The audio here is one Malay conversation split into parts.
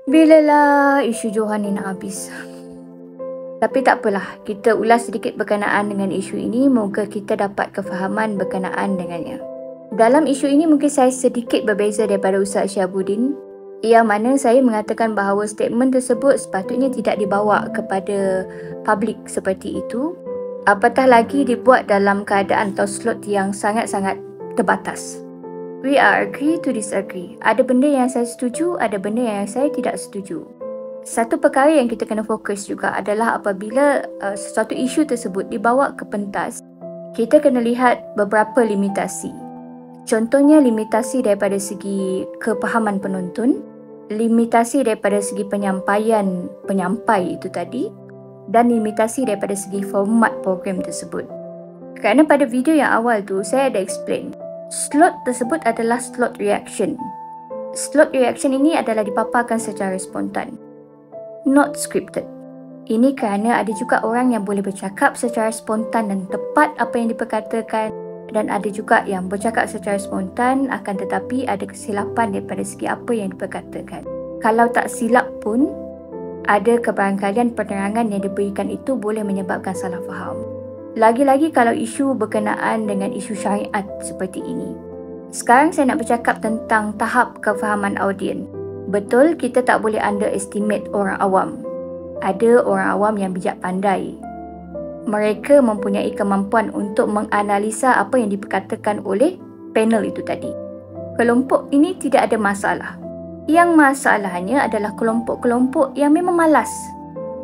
Bilalah isu Johan ni nak habis. Tapi tak apalah, kita ulas sedikit berkenaan dengan isu ini, moga kita dapat kefahaman berkenaan dengannya. Dalam isu ini mungkin saya sedikit berbeza daripada Ustaz Syihabuddin, yang mana saya mengatakan bahawa statement tersebut sepatutnya tidak dibawa kepada publik seperti itu, apatah lagi dibuat dalam keadaan atau slot yang sangat-sangat terbatas. We are agree to disagree. Ada benda yang saya setuju, ada benda yang saya tidak setuju. Satu perkara yang kita kena fokus juga adalah apabila sesuatu isu tersebut dibawa ke pentas, kita kena lihat beberapa limitasi. Contohnya limitasi daripada segi kepahaman penonton, limitasi daripada segi penyampaian penyampai itu tadi, dan limitasi daripada segi format program tersebut. Kerana pada video yang awal tu saya ada explain, slot tersebut adalah slot reaction. Slot reaction ini adalah dipaparkan secara spontan, not scripted. Ini kerana ada juga orang yang boleh bercakap secara spontan dan tepat apa yang diperkatakan, dan ada juga yang bercakap secara spontan akan tetapi ada kesilapan daripada segi apa yang diperkatakan. Kalau tak silap pun, ada kebarangkalian penerangan yang diberikan itu boleh menyebabkan salah faham. Lagi-lagi kalau isu berkenaan dengan isu syariat seperti ini. Sekarang saya nak bercakap tentang tahap kefahaman audien. Betul, kita tak boleh underestimate orang awam. Ada orang awam yang bijak pandai. Mereka mempunyai kemampuan untuk menganalisa apa yang diperkatakan oleh panel itu tadi. Kelompok ini tidak ada masalah. Yang masalahnya adalah kelompok-kelompok yang memang malas.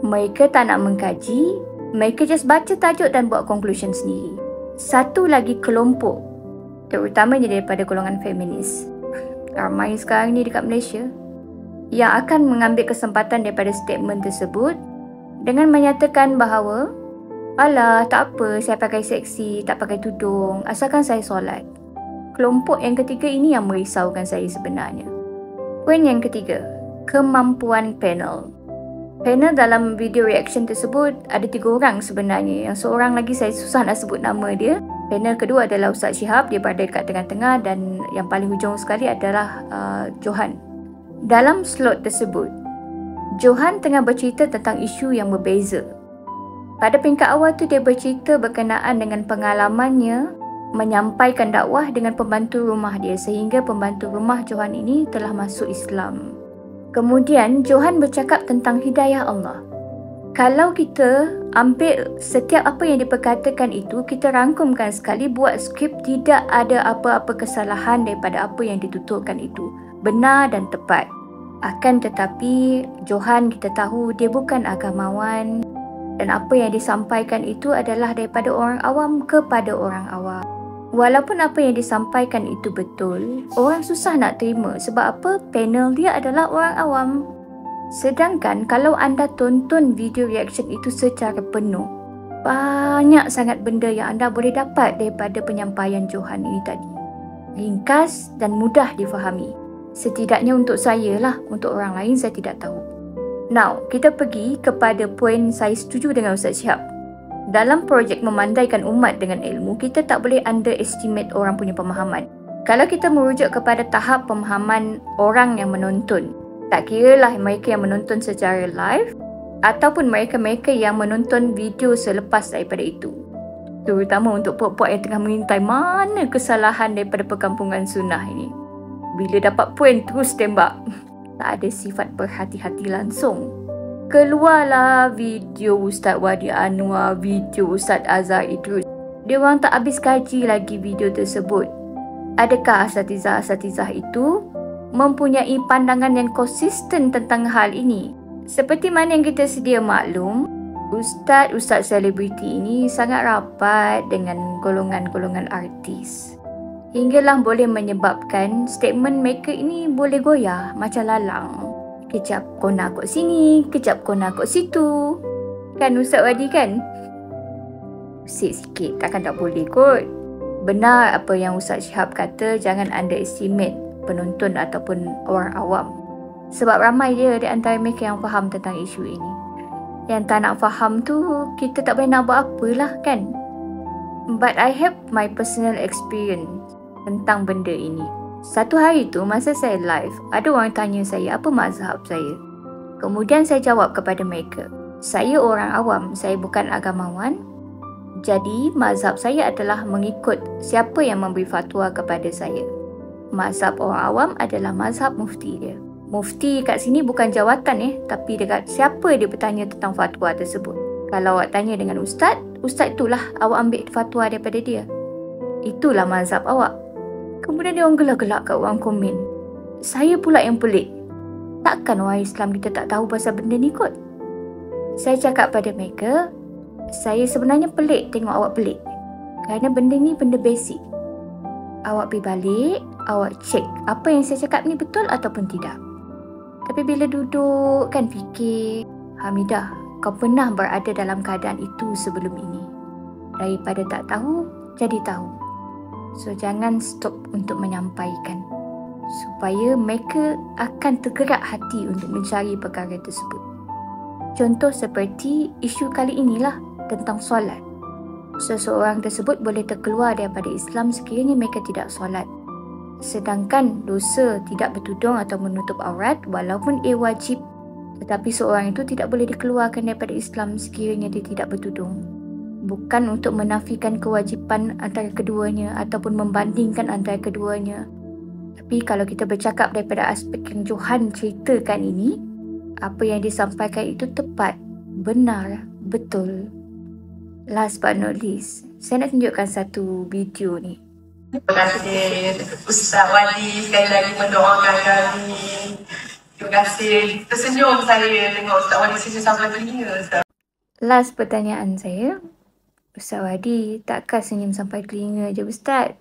Mereka tak nak mengkaji, mereka just baca tajuk dan buat conclusion sendiri. Satu lagi kelompok, terutamanya daripada golongan feminis, ramai sekarang ni dekat Malaysia, yang akan mengambil kesempatan daripada statement tersebut dengan menyatakan bahawa alah, tak apa, saya pakai seksi, tak pakai tudung, asalkan saya solat. Kelompok yang ketiga ini yang merisaukan saya sebenarnya. Poin yang ketiga, kemampuan panel. Panel dalam video reaction tersebut ada 3 orang sebenarnya. Yang seorang lagi saya susah nak sebut nama dia. Panel kedua adalah Ustaz Syihab, dia berada dekat tengah-tengah, dan yang paling hujung sekali adalah Johan. Dalam slot tersebut, Johan tengah bercerita tentang isu yang berbeza. Pada peringkat awal tu dia bercerita berkenaan dengan pengalamannya menyampaikan dakwah dengan pembantu rumah dia, sehingga pembantu rumah Johan ini telah masuk Islam. Kemudian Johan bercakap tentang hidayah Allah. Kalau kita ambil setiap apa yang diperkatakan itu, kita rangkumkan sekali, buat skrip, tidak ada apa-apa kesalahan daripada apa yang dituturkan itu. Benar dan tepat. Akan tetapi Johan kita tahu dia bukan agamawan, dan apa yang disampaikan itu adalah daripada orang awam kepada orang awam. Walaupun apa yang disampaikan itu betul, orang susah nak terima. Sebab apa? Panel dia adalah orang awam. Sedangkan kalau anda tonton video reaction itu secara penuh, banyak sangat benda yang anda boleh dapat daripada penyampaian Johan ini tadi. Ringkas dan mudah difahami. Setidaknya untuk saya lah, untuk orang lain saya tidak tahu. Now, kita pergi kepada poin saya setuju dengan Ustaz Syihab. Dalam projek memandaikan umat dengan ilmu, kita tak boleh underestimate orang punya pemahaman. Kalau kita merujuk kepada tahap pemahaman orang yang menonton, tak kiralah mereka yang menonton secara live ataupun mereka-mereka yang menonton video selepas daripada itu. Terutama untuk puak-puak yang tengah mengintai mana kesalahan daripada perkampungan sunnah ini. Bila dapat poin terus tembak. Tak ada sifat berhati-hati langsung. Keluarlah video Ustaz Wadi Anwar, video Ustaz Azhar Idrus. Dia orang tak habis kaji lagi video tersebut. Adakah asatizah-asatizah itu mempunyai pandangan yang konsisten tentang hal ini? Seperti mana yang kita sedia maklum, Ustaz selebriti ini sangat rapat dengan golongan-golongan artis. Hinggalah boleh menyebabkan statement mereka ini boleh goyah macam lalang. Kejap kau nak kot sini, kejap kau nak kot situ. Kan Ustaz Wadi kan? Usik sikit, takkan tak boleh kot. Benar apa yang Ustaz Syihab kata, jangan underestimate penonton ataupun orang awam. Sebab ramai dia di antara mereka yang faham tentang isu ini. Yang tak nak faham tu, kita tak boleh nak buat apalah kan? But I have my personal experience tentang benda ini. Satu hari tu masa saya live, ada orang tanya saya apa mazhab saya. Kemudian saya jawab kepada mereka, saya orang awam, saya bukan agamawan. Jadi mazhab saya adalah mengikut siapa yang memberi fatwa kepada saya. Mazhab orang awam adalah mazhab mufti dia. Mufti kat sini bukan jawatan tapi dekat siapa dia bertanya tentang fatwa tersebut. Kalau awak tanya dengan ustaz, ustaz itulah awak ambil fatwa daripada dia. Itulah mazhab awak. Kemudian dia orang gelak-gelak kat orang komen. Saya pula yang pelik. Takkan orang Islam kita tak tahu pasal benda ni kot? Saya cakap pada mereka, saya sebenarnya pelik tengok awak pelik. Kerana benda ni benda basic. Awak pergi balik, awak cek apa yang saya cakap ni betul ataupun tidak. Tapi bila duduk kan fikir, Hamidah, kau pernah berada dalam keadaan itu sebelum ini. Daripada tak tahu, jadi tahu. So jangan stop untuk menyampaikan. Supaya mereka akan tergerak hati untuk mencari perkara tersebut. Contoh seperti isu kali inilah tentang solat. Seseorang tersebut boleh terkeluar daripada Islam sekiranya mereka tidak solat. Sedangkan dosa tidak bertudung atau menutup aurat walaupun ia wajib, tetapi seorang itu tidak boleh dikeluarkan daripada Islam sekiranya dia tidak bertudung. Bukan untuk menafikan kewajipan antara keduanya ataupun membandingkan antara keduanya. Tapi kalau kita bercakap daripada aspek yang Johan ceritakan ini, apa yang disampaikan itu tepat, benar, betul. Last but not least, saya nak tunjukkan satu video ni. Terima kasih Ustaz Wali sekali lagi mendoakan kami. Terima kasih. Tersenyum saya tengok Ustaz Wali senyum sampai telinga. Last pertanyaan saya, Ustaz Wadi, takkah senyum sampai telinga je Ustaz?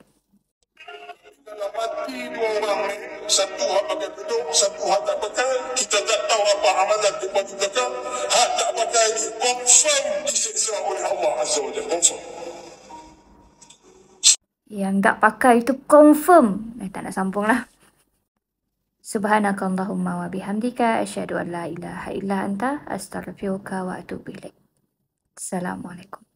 Dalam hati dua orang ni, satu hak pakai duduk, satu hak tak pakai. Kita tak tahu apa amalan di bagi belakang. Hak tak pakai ni confirm disiksa oleh Allah Azza wa Jalla. Confirm. Yang tak pakai itu confirm. Tak nak sambung lah. Subhanakallahumma wa bihamdika asyhadu an la ilaha illa anta astaghfiruka wa atubu ilaik. Assalamualaikum.